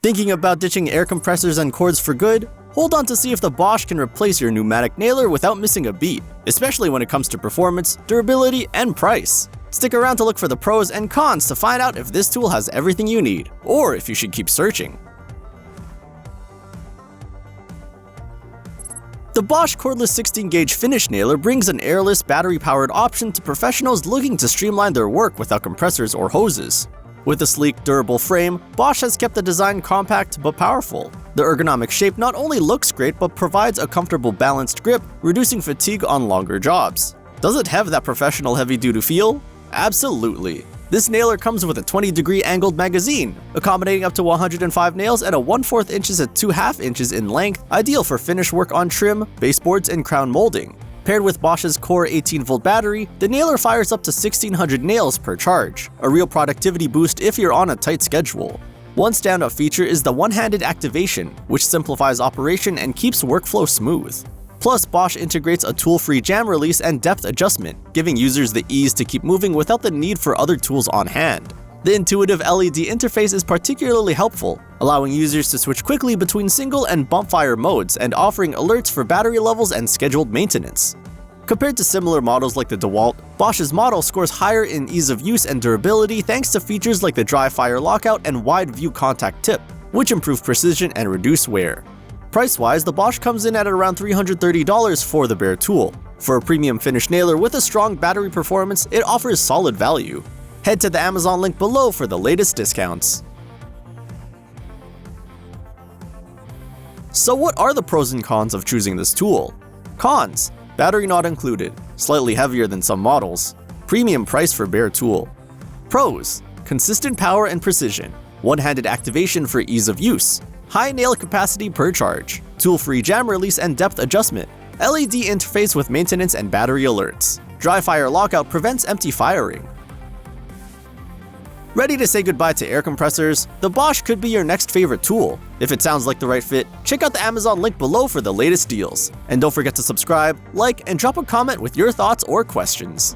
Thinking about ditching air compressors and cords for good? Hold on to see if the Bosch can replace your pneumatic nailer without missing a beat, especially when it comes to performance, durability, and price. Stick around to look for the pros and cons to find out if this tool has everything you need, or if you should keep searching. The Bosch cordless 16-gauge finish nailer brings an airless, battery-powered option to professionals looking to streamline their work without compressors or hoses. With a sleek, durable frame, Bosch has kept the design compact but powerful. The ergonomic shape not only looks great but provides a comfortable balanced grip, reducing fatigue on longer jobs. Does it have that professional heavy-duty feel? Absolutely. This nailer comes with a 20-degree angled magazine, accommodating up to 105 nails and a 1/4 inches at 2/2 inches in length, ideal for finish work on trim, baseboards, and crown molding. Paired with Bosch's Core 18-volt battery, the nailer fires up to 1,600 nails per charge, a real productivity boost if you're on a tight schedule. One standout feature is the one-handed activation, which simplifies operation and keeps workflow smooth. Plus, Bosch integrates a tool-free jam release and depth adjustment, giving users the ease to keep moving without the need for other tools on hand. The intuitive LED interface is particularly helpful, allowing users to switch quickly between single and bump fire modes and offering alerts for battery levels and scheduled maintenance. Compared to similar models like the DeWalt, Bosch's model scores higher in ease of use and durability thanks to features like the dry fire lockout and wide view contact tip, which improve precision and reduce wear. Price-wise, the Bosch comes in at around $330 for the bare tool. For a premium finish nailer with a strong battery performance, it offers solid value. Head to the Amazon link below for the latest discounts. So what are the pros and cons of choosing this tool? Cons: battery not included, slightly heavier than some models, premium price for bare tool. Pros: consistent power and precision, one-handed activation for ease of use, high nail capacity per charge, tool-free jam release and depth adjustment, LED interface with maintenance and battery alerts. Dry fire lockout prevents empty firing. Ready to say goodbye to air compressors? The Bosch could be your next favorite tool. If it sounds like the right fit, check out the Amazon link below for the latest deals. And don't forget to subscribe, like, and drop a comment with your thoughts or questions.